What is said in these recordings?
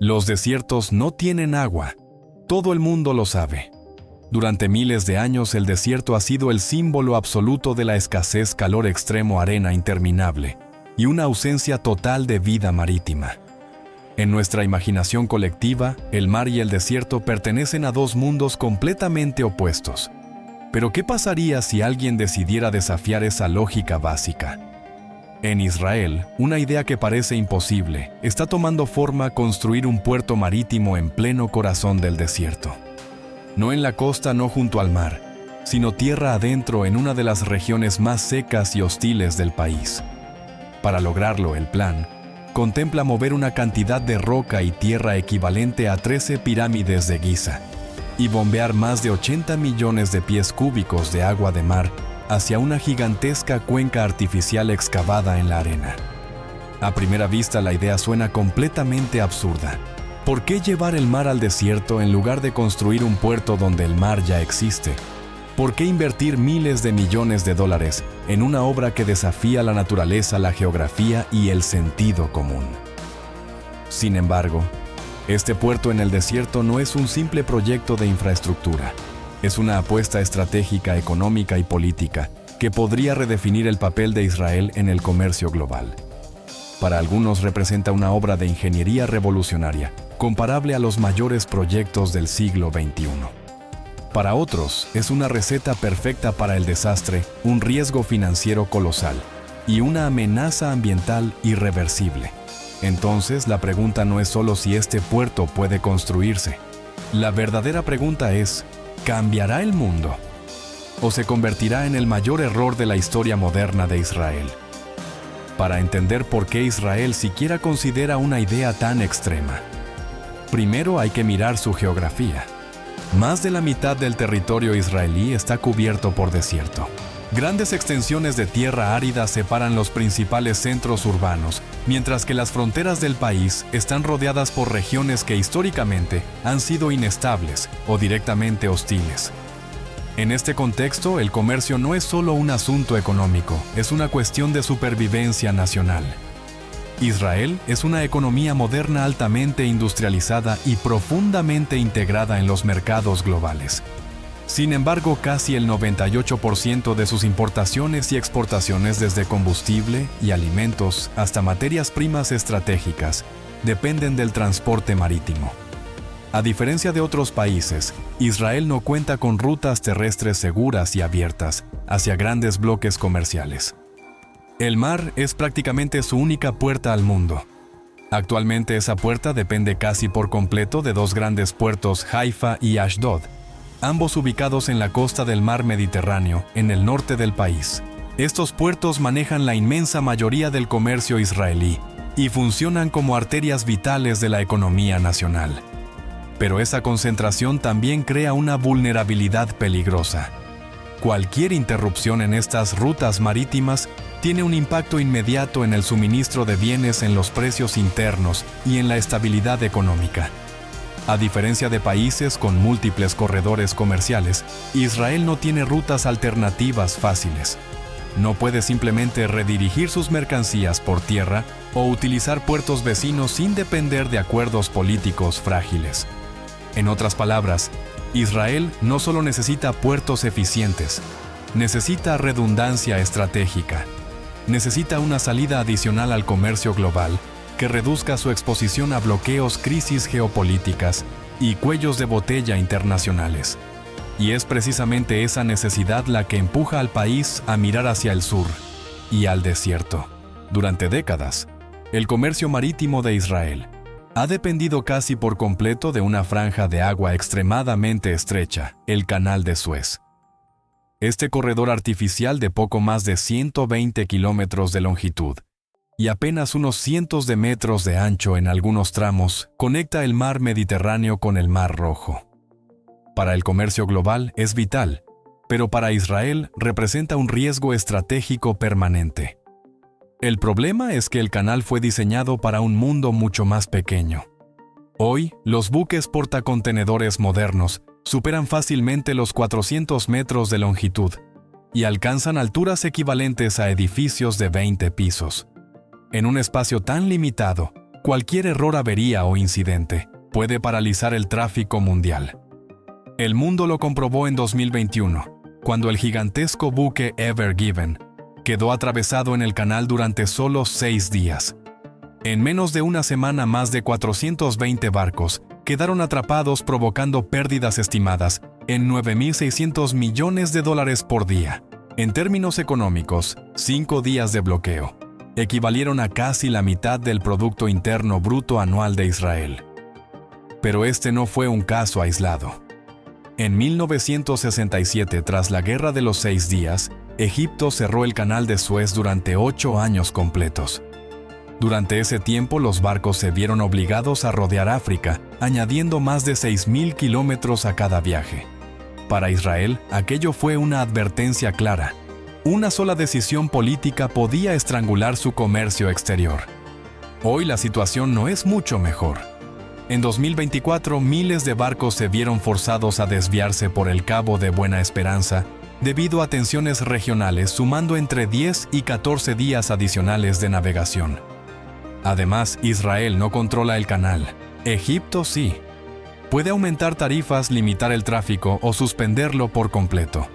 Los desiertos no tienen agua. Todo el mundo lo sabe. Durante miles de años el desierto ha sido el símbolo absoluto de la escasez, calor extremo, arena interminable y una ausencia total de vida marítima. En nuestra imaginación colectiva, el mar y el desierto pertenecen a dos mundos completamente opuestos. Pero ¿qué pasaría si alguien decidiera desafiar esa lógica básica? En Israel, una idea que parece imposible está tomando forma: construir un puerto marítimo en pleno corazón del desierto. No en la costa, no junto al mar, sino tierra adentro en una de las regiones más secas y hostiles del país. Para lograrlo, el plan contempla mover una cantidad de roca y tierra equivalente a 13 pirámides de Giza y bombear más de 80 millones de pies cúbicos de agua de mar hacia una gigantesca cuenca artificial excavada en la arena. A primera vista la idea suena completamente absurda. ¿Por qué llevar el mar al desierto en lugar de construir un puerto donde el mar ya existe? ¿Por qué invertir miles de millones de dólares en una obra que desafía la naturaleza, la geografía y el sentido común? Sin embargo, este puerto en el desierto no es un simple proyecto de infraestructura. Es una apuesta estratégica, económica y política que podría redefinir el papel de Israel en el comercio global. Para algunos representa una obra de ingeniería revolucionaria, comparable a los mayores proyectos del siglo XXI. Para otros, es una receta perfecta para el desastre, un riesgo financiero colosal y una amenaza ambiental irreversible. Entonces, la pregunta no es solo si este puerto puede construirse. La verdadera pregunta es: ¿cambiará el mundo? ¿O se convertirá en el mayor error de la historia moderna de Israel? Para entender por qué Israel siquiera considera una idea tan extrema, primero hay que mirar su geografía. Más de la mitad del territorio israelí está cubierto por desierto. Grandes extensiones de tierra árida separan los principales centros urbanos, mientras que las fronteras del país están rodeadas por regiones que históricamente han sido inestables o directamente hostiles. En este contexto, el comercio no es solo un asunto económico, es una cuestión de supervivencia nacional. Israel es una economía moderna altamente industrializada y profundamente integrada en los mercados globales. Sin embargo, casi el 98% de sus importaciones y exportaciones, desde combustible y alimentos hasta materias primas estratégicas, dependen del transporte marítimo. A diferencia de otros países, Israel no cuenta con rutas terrestres seguras y abiertas hacia grandes bloques comerciales. El mar es prácticamente su única puerta al mundo. Actualmente esa puerta depende casi por completo de dos grandes puertos, Haifa y Ashdod, ambos ubicados en la costa del mar Mediterráneo, en el norte del país. Estos puertos manejan la inmensa mayoría del comercio israelí y funcionan como arterias vitales de la economía nacional. Pero esa concentración también crea una vulnerabilidad peligrosa. Cualquier interrupción en estas rutas marítimas tiene un impacto inmediato en el suministro de bienes, en los precios internos y en la estabilidad económica. A diferencia de países con múltiples corredores comerciales, Israel no tiene rutas alternativas fáciles. No puede simplemente redirigir sus mercancías por tierra o utilizar puertos vecinos sin depender de acuerdos políticos frágiles. En otras palabras, Israel no solo necesita puertos eficientes, necesita redundancia estratégica. Necesita una salida adicional al comercio global que reduzca su exposición a bloqueos, crisis geopolíticas y cuellos de botella internacionales. Y es precisamente esa necesidad la que empuja al país a mirar hacia el sur y al desierto. Durante décadas, el comercio marítimo de Israel ha dependido casi por completo de una franja de agua extremadamente estrecha, el Canal de Suez. Este corredor artificial de poco más de 120 kilómetros de longitud y apenas unos cientos de metros de ancho en algunos tramos, conecta el mar Mediterráneo con el Mar Rojo. Para el comercio global es vital, pero para Israel representa un riesgo estratégico permanente. El problema es que el canal fue diseñado para un mundo mucho más pequeño. Hoy, los buques portacontenedores modernos superan fácilmente los 400 metros de longitud y alcanzan alturas equivalentes a edificios de 20 pisos. En un espacio tan limitado, cualquier error, avería o incidente puede paralizar el tráfico mundial. El mundo lo comprobó en 2021, cuando el gigantesco buque Ever Given quedó atravesado en el canal durante solo 6 días. En menos de una semana, más de 420 barcos quedaron atrapados, provocando pérdidas estimadas en $9.600 millones por día. En términos económicos, 5 días de bloqueo equivalieron a casi la mitad del Producto Interno Bruto anual de Israel. Pero este no fue un caso aislado. En 1967, tras la Guerra de los 6 días, Egipto cerró el Canal de Suez durante 8 años completos. Durante ese tiempo, los barcos se vieron obligados a rodear África, añadiendo más de 6.000 kilómetros a cada viaje. Para Israel, aquello fue una advertencia clara. Una sola decisión política podía estrangular su comercio exterior. Hoy la situación no es mucho mejor. En 2024, miles de barcos se vieron forzados a desviarse por el Cabo de Buena Esperanza debido a tensiones regionales, sumando entre 10 y 14 días adicionales de navegación. Además, Israel no controla el canal. Egipto sí. Puede aumentar tarifas, limitar el tráfico o suspenderlo por completo.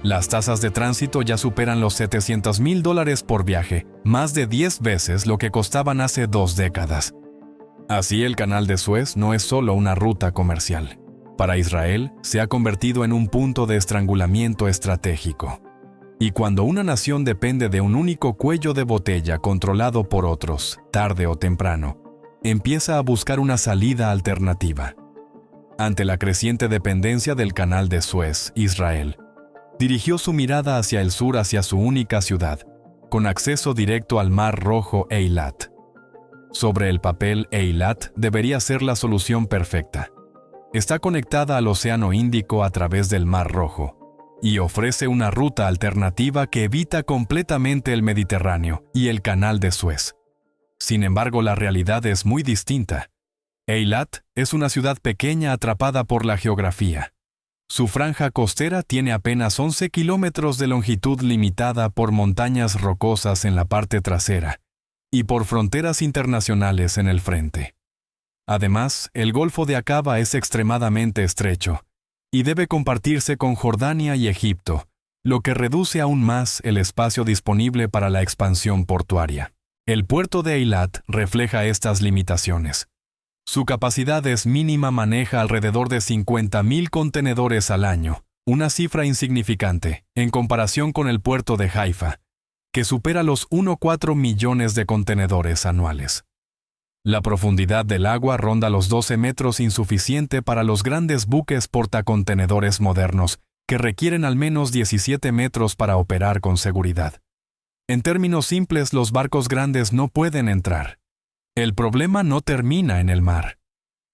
Las tasas de tránsito ya superan los $700.000 por viaje, más de 10 veces lo que costaban hace 2 décadas. Así, el Canal de Suez no es solo una ruta comercial. Para Israel, se ha convertido en un punto de estrangulamiento estratégico. Y cuando una nación depende de un único cuello de botella controlado por otros, tarde o temprano, empieza a buscar una salida alternativa. Ante la creciente dependencia del Canal de Suez, Israel dirigió su mirada hacia el sur, hacia su única ciudad, con acceso directo al Mar Rojo, Eilat. Sobre el papel, Eilat debería ser la solución perfecta. Está conectada al Océano Índico a través del Mar Rojo y ofrece una ruta alternativa que evita completamente el Mediterráneo y el Canal de Suez. Sin embargo, la realidad es muy distinta. Eilat es una ciudad pequeña atrapada por la geografía. Su franja costera tiene apenas 11 kilómetros de longitud, limitada por montañas rocosas en la parte trasera y por fronteras internacionales en el frente. Además, el Golfo de Aqaba es extremadamente estrecho y debe compartirse con Jordania y Egipto, lo que reduce aún más el espacio disponible para la expansión portuaria. El puerto de Eilat refleja estas limitaciones. Su capacidad es mínima, maneja alrededor de 50.000 contenedores al año, una cifra insignificante en comparación con el puerto de Haifa, que supera los 1,4 millones de contenedores anuales. La profundidad del agua ronda los 12 metros, insuficiente para los grandes buques portacontenedores modernos, que requieren al menos 17 metros para operar con seguridad. En términos simples, los barcos grandes no pueden entrar. El problema no termina en el mar.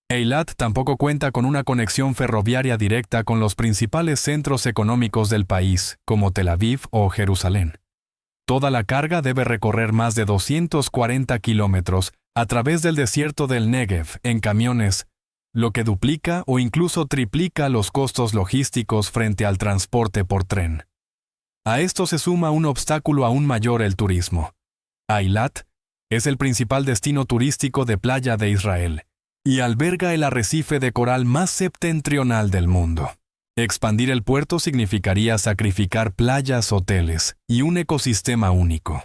Eilat tampoco cuenta con una conexión ferroviaria directa con los principales centros económicos del país, como Tel Aviv o Jerusalén. Toda la carga debe recorrer más de 240 kilómetros a través del desierto del Negev en camiones, lo que duplica o incluso triplica los costos logísticos frente al transporte por tren. A esto se suma un obstáculo aún mayor: el turismo. Eilat es el principal destino turístico de playa de Israel y alberga el arrecife de coral más septentrional del mundo. Expandir el puerto significaría sacrificar playas, hoteles y un ecosistema único.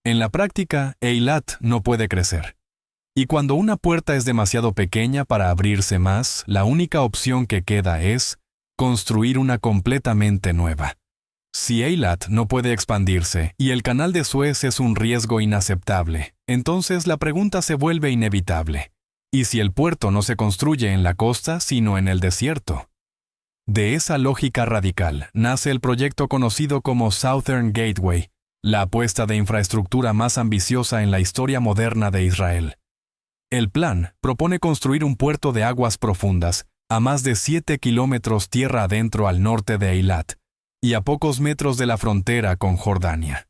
En la práctica, Eilat no puede crecer. Y cuando una puerta es demasiado pequeña para abrirse más, la única opción que queda es construir una completamente nueva. Si Eilat no puede expandirse y el Canal de Suez es un riesgo inaceptable, entonces la pregunta se vuelve inevitable. ¿Y si el puerto no se construye en la costa, sino en el desierto? De esa lógica radical nace el proyecto conocido como Southern Gateway, la apuesta de infraestructura más ambiciosa en la historia moderna de Israel. El plan propone construir un puerto de aguas profundas a más de 7 kilómetros tierra adentro al norte de Eilat y a pocos metros de la frontera con Jordania.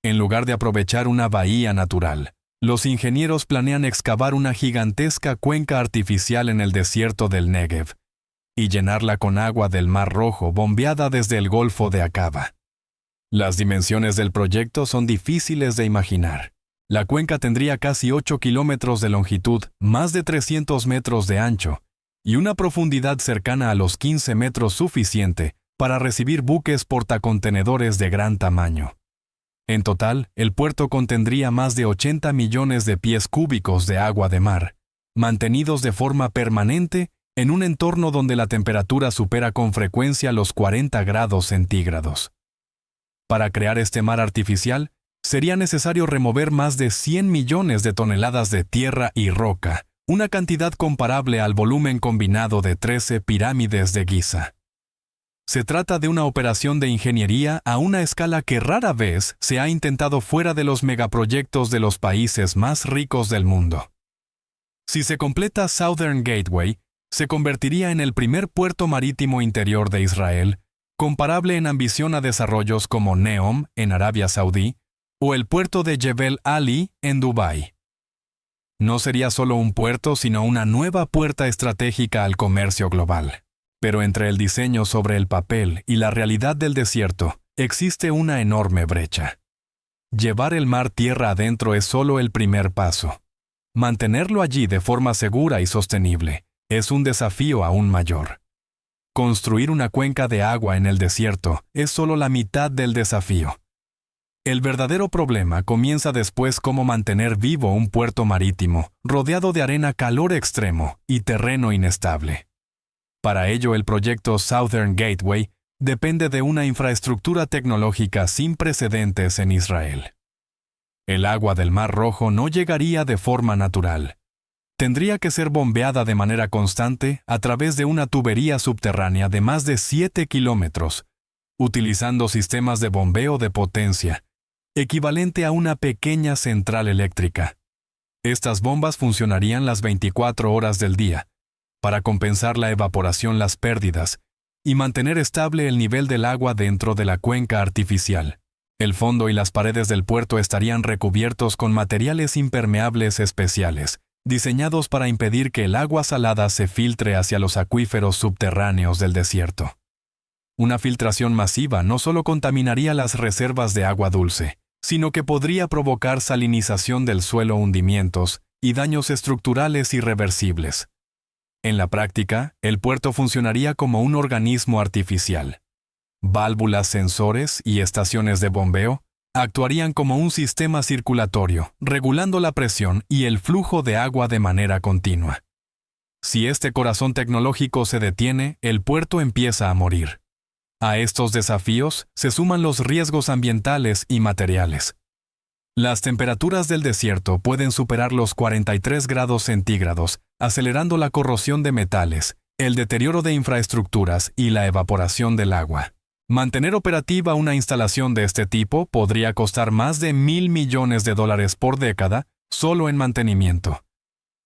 En lugar de aprovechar una bahía natural, los ingenieros planean excavar una gigantesca cuenca artificial en el desierto del Negev y llenarla con agua del Mar Rojo bombeada desde el Golfo de Aqaba. Las dimensiones del proyecto son difíciles de imaginar. La cuenca tendría casi 8 kilómetros de longitud, más de 300 metros de ancho, y una profundidad cercana a los 15 metros suficiente para recibir buques portacontenedores de gran tamaño. En total, el puerto contendría más de 80 millones de pies cúbicos de agua de mar, mantenidos de forma permanente en un entorno donde la temperatura supera con frecuencia los 40 grados centígrados. Para crear este mar artificial, sería necesario remover más de 100 millones de toneladas de tierra y roca, una cantidad comparable al volumen combinado de 13 pirámides de Giza. Se trata de una operación de ingeniería a una escala que rara vez se ha intentado fuera de los megaproyectos de los países más ricos del mundo. Si se completa Southern Gateway, se convertiría en el primer puerto marítimo interior de Israel, comparable en ambición a desarrollos como Neom en Arabia Saudí o el puerto de Jebel Ali en Dubái. No sería solo un puerto, sino una nueva puerta estratégica al comercio global. Pero entre el diseño sobre el papel y la realidad del desierto, existe una enorme brecha. Llevar el mar tierra adentro es solo el primer paso. Mantenerlo allí de forma segura y sostenible es un desafío aún mayor. Construir una cuenca de agua en el desierto es solo la mitad del desafío. El verdadero problema comienza después cómo mantener vivo un puerto marítimo rodeado de arena calor extremo y terreno inestable. Para ello, el proyecto Southern Gateway depende de una infraestructura tecnológica sin precedentes en Israel. El agua del Mar Rojo no llegaría de forma natural. Tendría que ser bombeada de manera constante a través de una tubería subterránea de más de 7 kilómetros, utilizando sistemas de bombeo de potencia, equivalente a una pequeña central eléctrica. Estas bombas funcionarían las 24 horas del día, para compensar la evaporación, las pérdidas, y mantener estable el nivel del agua dentro de la cuenca artificial. El fondo y las paredes del puerto estarían recubiertos con materiales impermeables especiales, diseñados para impedir que el agua salada se filtre hacia los acuíferos subterráneos del desierto. Una filtración masiva no solo contaminaría las reservas de agua dulce, sino que podría provocar salinización del suelo, hundimientos y daños estructurales irreversibles. En la práctica, el puerto funcionaría como un organismo artificial. Válvulas, sensores y estaciones de bombeo actuarían como un sistema circulatorio, regulando la presión y el flujo de agua de manera continua. Si este corazón tecnológico se detiene, el puerto empieza a morir. A estos desafíos se suman los riesgos ambientales y materiales. Las temperaturas del desierto pueden superar los 43 grados centígrados, acelerando la corrosión de metales, el deterioro de infraestructuras y la evaporación del agua. Mantener operativa una instalación de este tipo podría costar más de $1.000 millones por década solo en mantenimiento.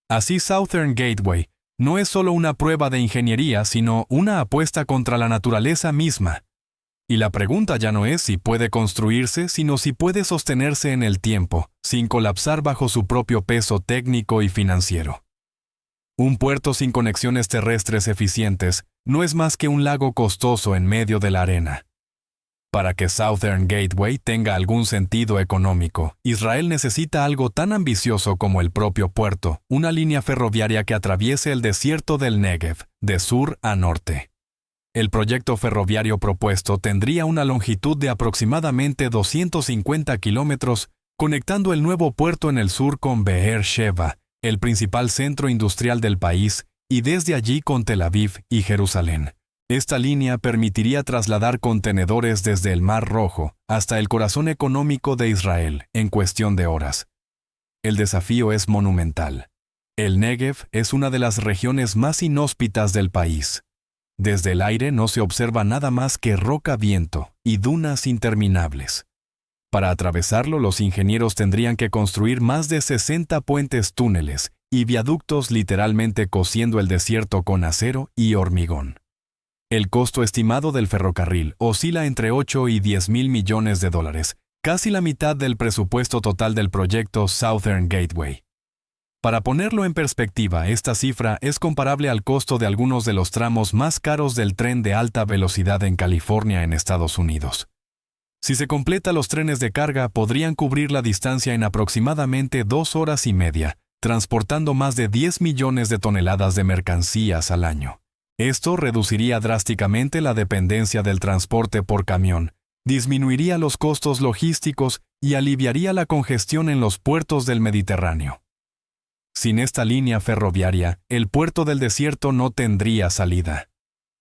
Así, Southern Gateway no es solo una prueba de ingeniería, sino una apuesta contra la naturaleza misma. Y la pregunta ya no es si puede construirse, sino si puede sostenerse en el tiempo, sin colapsar bajo su propio peso técnico y financiero. Un puerto sin conexiones terrestres eficientes no es más que un lago costoso en medio de la arena. Para que Southern Gateway tenga algún sentido económico, Israel necesita algo tan ambicioso como el propio puerto, una línea ferroviaria que atraviese el desierto del Negev, de sur a norte. El proyecto ferroviario propuesto tendría una longitud de aproximadamente 250 kilómetros, conectando el nuevo puerto en el sur con Be'er Sheva, el principal centro industrial del país, y desde allí con Tel Aviv y Jerusalén. Esta línea permitiría trasladar contenedores desde el Mar Rojo hasta el corazón económico de Israel en cuestión de horas. El desafío es monumental. El Negev es una de las regiones más inhóspitas del país. Desde el aire no se observa nada más que roca-viento y dunas interminables. Para atravesarlo, los ingenieros tendrían que construir más de 60 puentes, túneles y viaductos, literalmente cosiendo el desierto con acero y hormigón. El costo estimado del ferrocarril oscila entre 8 y 10 mil millones de dólares, casi la mitad del presupuesto total del proyecto Southern Gateway. Para ponerlo en perspectiva, esta cifra es comparable al costo de algunos de los tramos más caros del tren de alta velocidad en California, en Estados Unidos. Si se completa, los trenes de carga podrían cubrir la distancia en aproximadamente 2 horas y media, transportando más de 10 millones de toneladas de mercancías al año. Esto reduciría drásticamente la dependencia del transporte por camión, disminuiría los costos logísticos y aliviaría la congestión en los puertos del Mediterráneo. Sin esta línea ferroviaria, el puerto del desierto no tendría salida.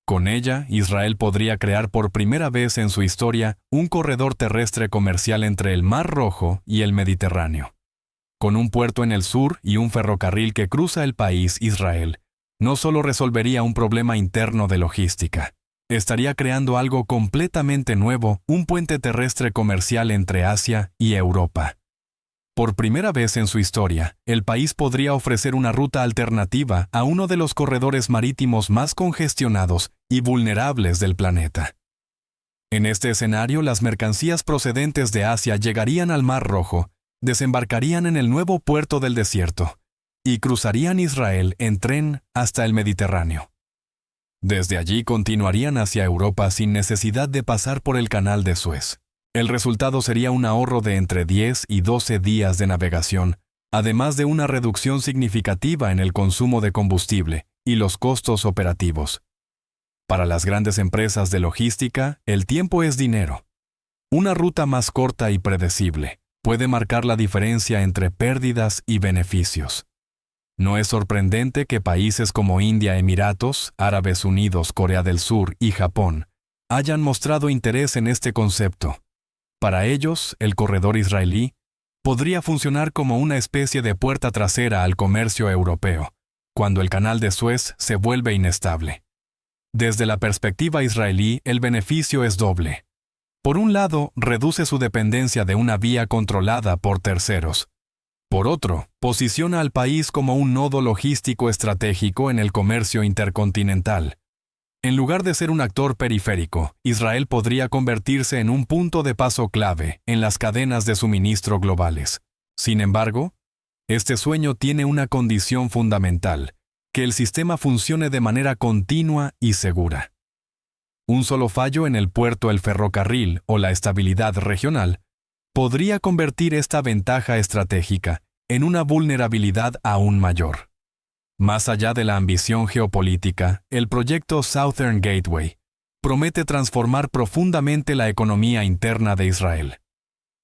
Con ella, Israel podría crear por primera vez en su historia un corredor terrestre comercial entre el Mar Rojo y el Mediterráneo. Con un puerto en el sur y un ferrocarril que cruza el país, Israel no solo resolvería un problema interno de logística, estaría creando algo completamente nuevo, un puente terrestre comercial entre Asia y Europa. Por primera vez en su historia, el país podría ofrecer una ruta alternativa a uno de los corredores marítimos más congestionados y vulnerables del planeta. En este escenario, las mercancías procedentes de Asia llegarían al Mar Rojo, desembarcarían en el nuevo puerto del desierto y cruzarían Israel en tren hasta el Mediterráneo. Desde allí continuarían hacia Europa sin necesidad de pasar por el Canal de Suez. El resultado sería un ahorro de entre 10 y 12 días de navegación, además de una reducción significativa en el consumo de combustible y los costos operativos. Para las grandes empresas de logística, el tiempo es dinero. Una ruta más corta y predecible puede marcar la diferencia entre pérdidas y beneficios. No es sorprendente que países como India, Emiratos Árabes Unidos, Corea del Sur y Japón hayan mostrado interés en este concepto. Para ellos, el corredor israelí podría funcionar como una especie de puerta trasera al comercio europeo, cuando el Canal de Suez se vuelve inestable. Desde la perspectiva israelí, el beneficio es doble. Por un lado, reduce su dependencia de una vía controlada por terceros. Por otro, posiciona al país como un nodo logístico estratégico en el comercio intercontinental. En lugar de ser un actor periférico, Israel podría convertirse en un punto de paso clave en las cadenas de suministro globales. Sin embargo, este sueño tiene una condición fundamental: que el sistema funcione de manera continua y segura. Un solo fallo en el puerto, el ferrocarril o la estabilidad regional podría convertir esta ventaja estratégica en una vulnerabilidad aún mayor. Más allá de la ambición geopolítica, el proyecto Southern Gateway promete transformar profundamente la economía interna de Israel.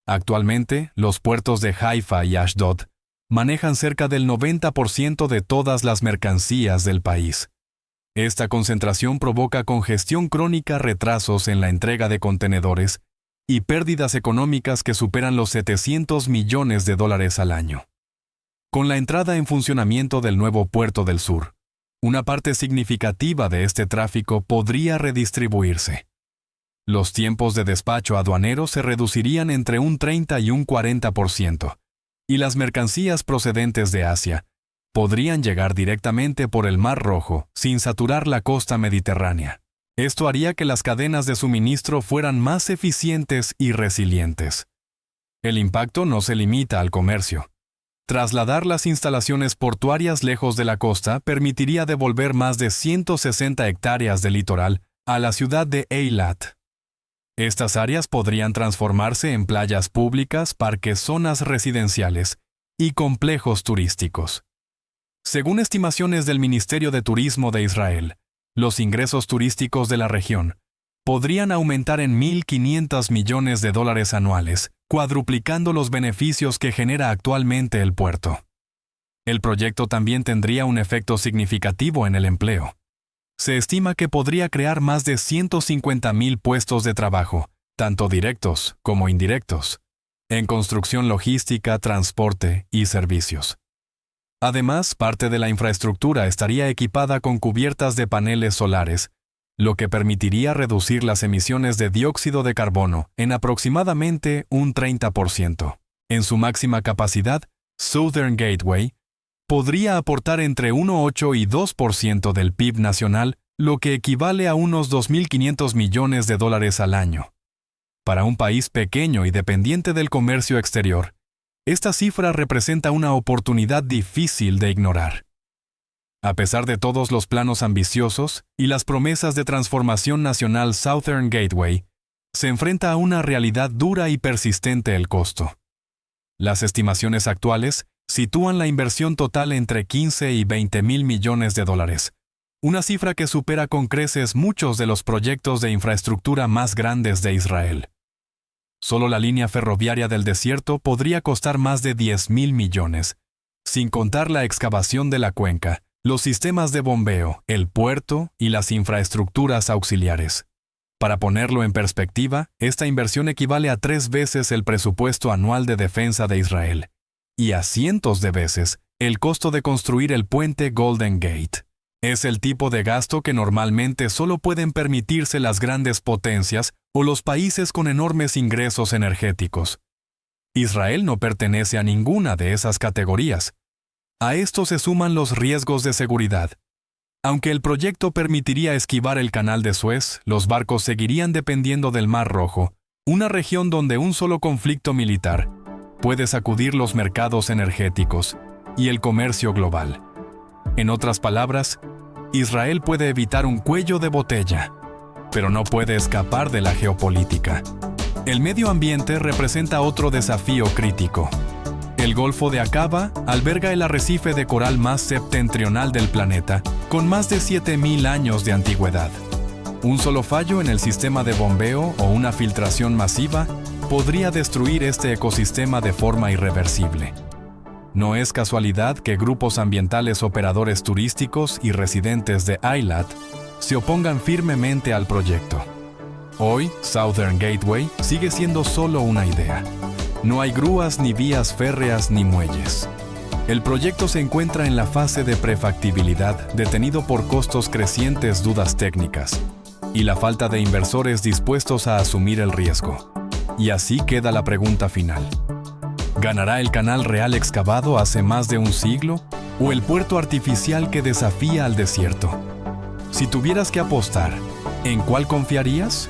Actualmente, los puertos de Haifa y Ashdod manejan cerca del 90% de todas las mercancías del país. Esta concentración provoca congestión crónica, retrasos en la entrega de contenedores y pérdidas económicas que superan los $700 millones al año. Con la entrada en funcionamiento del nuevo puerto del sur, una parte significativa de este tráfico podría redistribuirse. Los tiempos de despacho aduanero se reducirían entre un 30 y un 40%, y las mercancías procedentes de Asia podrían llegar directamente por el Mar Rojo sin saturar la costa mediterránea. Esto haría que las cadenas de suministro fueran más eficientes y resilientes. El impacto no se limita al comercio. Trasladar las instalaciones portuarias lejos de la costa permitiría devolver más de 160 hectáreas de litoral a la ciudad de Eilat. Estas áreas podrían transformarse en playas públicas, parques, zonas residenciales y complejos turísticos. Según estimaciones del Ministerio de Turismo de Israel, los ingresos turísticos de la región podrían aumentar en $1.500 millones anuales, cuadruplicando los beneficios que genera actualmente el puerto. El proyecto también tendría un efecto significativo en el empleo. Se estima que podría crear más de 150,000 puestos de trabajo, tanto directos como indirectos, en construcción logística, transporte y servicios. Además, parte de la infraestructura estaría equipada con cubiertas de paneles solares, lo que permitiría reducir las emisiones de dióxido de carbono en aproximadamente un 30%. En su máxima capacidad, Southern Gateway podría aportar entre 1,8 y 2% del PIB nacional, lo que equivale a unos $2.500 millones al año. Para un país pequeño y dependiente del comercio exterior, esta cifra representa una oportunidad difícil de ignorar. A pesar de todos los planos ambiciosos y las promesas de transformación nacional, Southern Gateway se enfrenta a una realidad dura y persistente: el costo. Las estimaciones actuales sitúan la inversión total entre 15 y 20 mil millones de dólares, una cifra que supera con creces muchos de los proyectos de infraestructura más grandes de Israel. Solo la línea ferroviaria del desierto podría costar más de 10 mil millones, sin contar la excavación de la cuenca, los sistemas de bombeo, el puerto y las infraestructuras auxiliares. Para ponerlo en perspectiva, esta inversión equivale a 3 veces el presupuesto anual de defensa de Israel, y a cientos de veces el costo de construir el puente Golden Gate. Es el tipo de gasto que normalmente solo pueden permitirse las grandes potencias o los países con enormes ingresos energéticos. Israel no pertenece a ninguna de esas categorías. A esto se suman los riesgos de seguridad. Aunque el proyecto permitiría esquivar el Canal de Suez, los barcos seguirían dependiendo del Mar Rojo, una región donde un solo conflicto militar puede sacudir los mercados energéticos y el comercio global. En otras palabras, Israel puede evitar un cuello de botella, pero no puede escapar de la geopolítica. El medio ambiente representa otro desafío crítico. El Golfo de Aqaba alberga el arrecife de coral más septentrional del planeta, con más de 7.000 años de antigüedad. Un solo fallo en el sistema de bombeo o una filtración masiva podría destruir este ecosistema de forma irreversible. No es casualidad que grupos ambientales, operadores turísticos y residentes de Eilat se opongan firmemente al proyecto. Hoy, Southern Gateway sigue siendo solo una idea. No hay grúas, ni vías férreas, ni muelles. El proyecto se encuentra en la fase de prefactibilidad, detenido por costos crecientes, dudas técnicas y la falta de inversores dispuestos a asumir el riesgo. Y así queda la pregunta final: ¿ganará el canal real excavado hace más de un siglo o el puerto artificial que desafía al desierto? Si tuvieras que apostar, ¿en cuál confiarías?